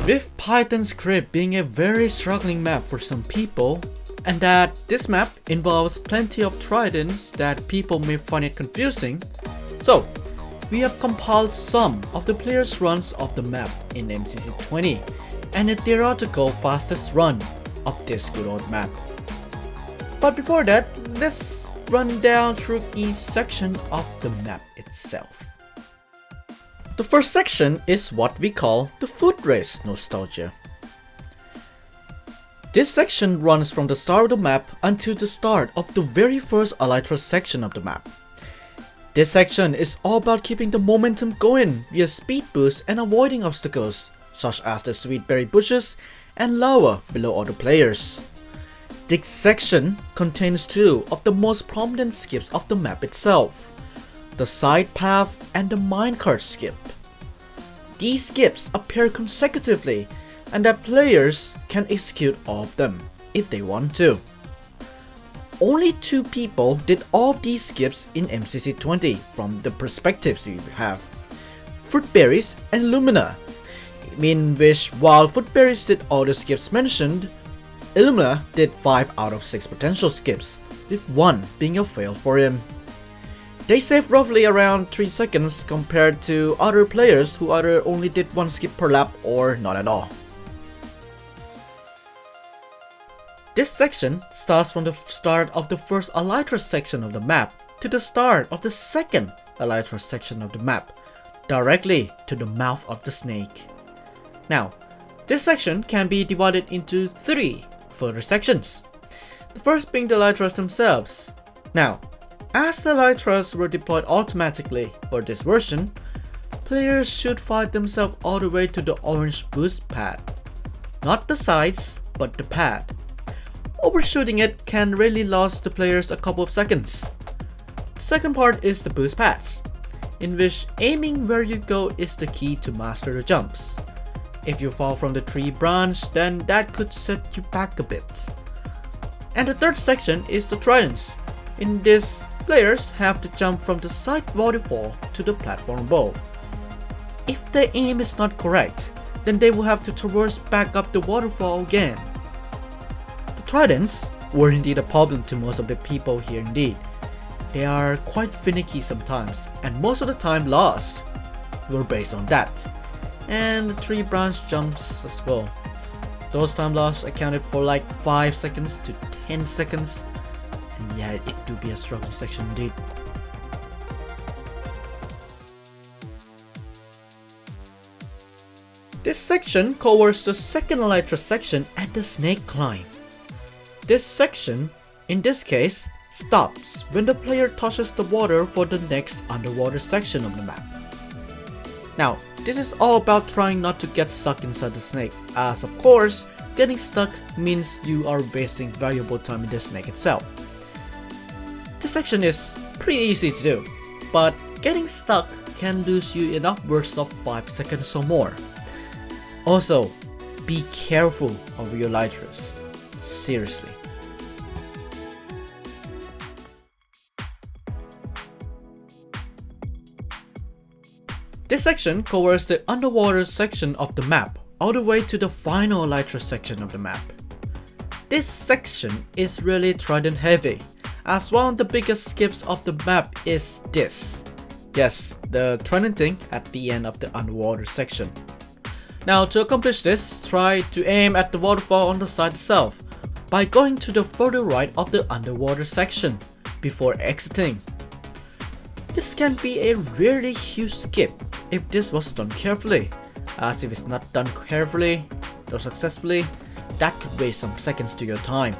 With Python's Crypt being a very struggling map for some people, and that this map involves plenty of tridents that people may find it confusing, so we have compiled some of the players' runs of the map in MCC 20 and a theoretical fastest run of this good old map. But before that, let's run down through each section of the map itself. The first section is what we call the foot race nostalgia. This section runs from the start of the map until the start of the very first Elytra section of the map. This section is all about keeping the momentum going via speed boost and avoiding obstacles, such as the sweet berry bushes and lava below other players. This section contains two of the most prominent skips of the map itself, the side path and the minecart skip. These skips appear consecutively and that players can execute all of them if they want to. Only 2 people did all of these skips in MCC 20 from the perspectives we have, Fruitberries and Lumina, in which while Fruitberries did all the skips mentioned, Illumina did 5 out of 6 potential skips, with 1 being a fail for him. They saved roughly around 3 seconds compared to other players who either only did 1 skip per lap or not at all. This section starts from the start of the first Elytra section of the map to the start of the second Elytra section of the map, directly to the mouth of the snake. Now, this section can be divided into 3 further sections, the first being the Elytras themselves. Now, as the Elytras were deployed automatically for this version, players should fight themselves all the way to the orange boost pad. Not the sides, but the pad. Overshooting it can really lose the players a couple of seconds. The second part is the boost pads, in which aiming where you go is the key to master the jumps. If you fall from the tree branch, then that could set you back a bit. And the third section is the tridents. In this, players have to jump from the side waterfall to the platform above. If the aim is not correct, then they will have to traverse back up the waterfall again. The tridents were indeed a problem to most of the people here indeed. They are quite finicky sometimes, and most of the time lost were based on that. And the tree branch jumps as well. Those time loss accounted for like 5 seconds to 10 seconds, and yeah, it do be a struggling section indeed. This section covers the second Elytra section and the snake climb. This section, in this case, stops when the player touches the water for the next underwater section of the map. Now, this is all about trying not to get stuck inside the snake, as of course, getting stuck means you are wasting valuable time in the snake itself. This section is pretty easy to do, but getting stuck can lose you in upwards of 5 seconds or more. Also, be careful of your Elytras. Seriously. This section covers the underwater section of the map, all the way to the final Elytra section of the map. This section is really trident heavy, as one of the biggest skips of the map is this. Yes, the tridenting at the end of the underwater section. Now, to accomplish this, try to aim at the waterfall on the side itself by going to the further right of the underwater section before exiting. This can be a really huge skip if this was done carefully, as if it's not done carefully or successfully, that could waste some seconds to your time.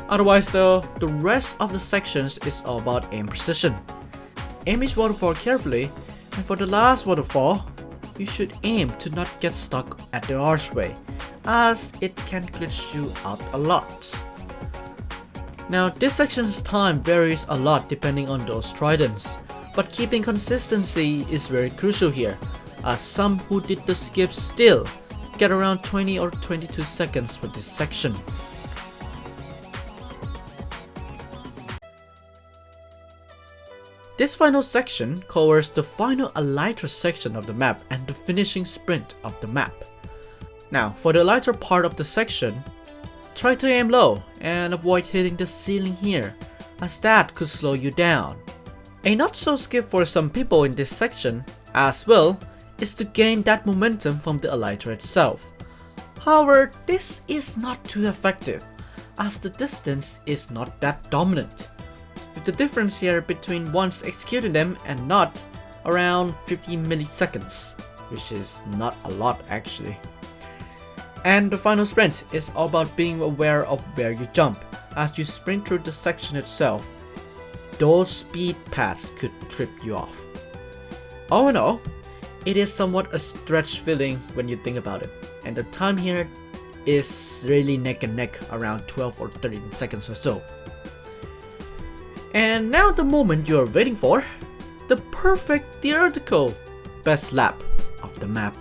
Otherwise though, the rest of the sections is all about aim precision. Aim each waterfall carefully, and for the last waterfall, you should aim to not get stuck at the archway, as it can glitch you out a lot. Now, this section's time varies a lot depending on those tridents, but keeping consistency is very crucial here, as some who did the skips still get around 20 or 22 seconds for this section. This final section covers the final Elytra section of the map and the finishing sprint of the map. Now, for the lighter part of the section, try to aim low and avoid hitting the ceiling here, as that could slow you down. A not so skip for some people in this section, as well, is to gain that momentum from the elytra itself. However, this is not too effective, as the distance is not that dominant, with the difference here between once executing them and not around 50 milliseconds, which is not a lot actually. And the final sprint is all about being aware of where you jump as you sprint through the section itself. Those speed paths could trip you off. All in all, it is somewhat a stretch feeling when you think about it, and the time here is really neck and neck, around 12 or 13 seconds or so. And now the moment you are waiting for, the perfect theoretical best lap of the map.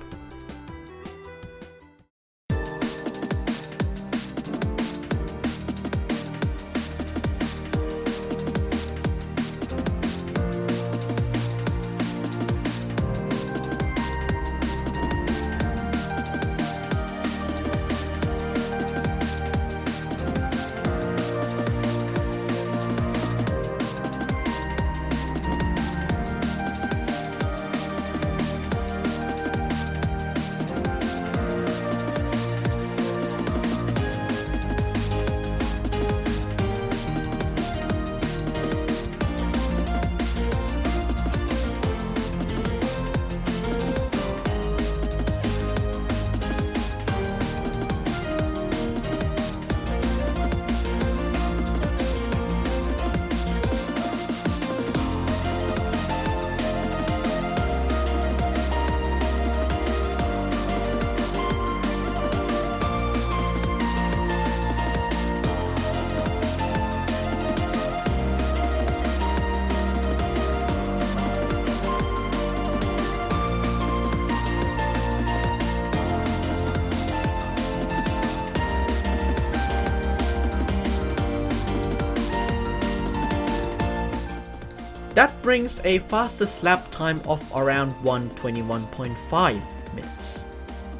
That brings a fastest lap time of around 121.5 minutes,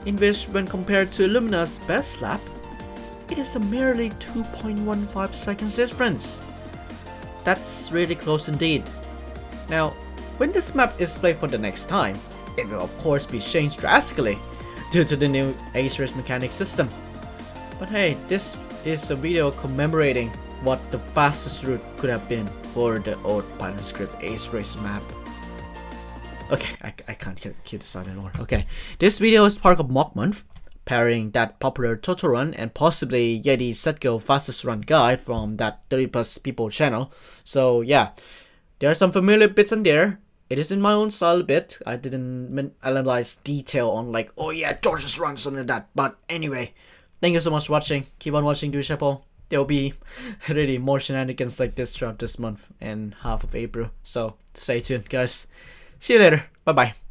in which when compared to Lumina's best lap, it is a merely 2.15 seconds difference. That's really close indeed. Now, when this map is played for the next time, it will of course be changed drastically due to the new Ace Race mechanic system. But hey, this is a video commemorating what the fastest route could have been for the old Python script Ace Race map. Okay, I can't keep this out anymore. Okay, this video is part of Mock Month, pairing that popular Total Run and possibly Yeti Set Go fastest run guide from that 30+ people channel. So yeah, there are some familiar bits in there. It is in my own style a bit. I didn't analyze detail on like, oh yeah, George's run, something like that. But anyway, thank you so much for watching. Keep on watching Duechayapol. There will be really more shenanigans like this throughout this month and half of April. So stay tuned, guys. See you later. Bye bye.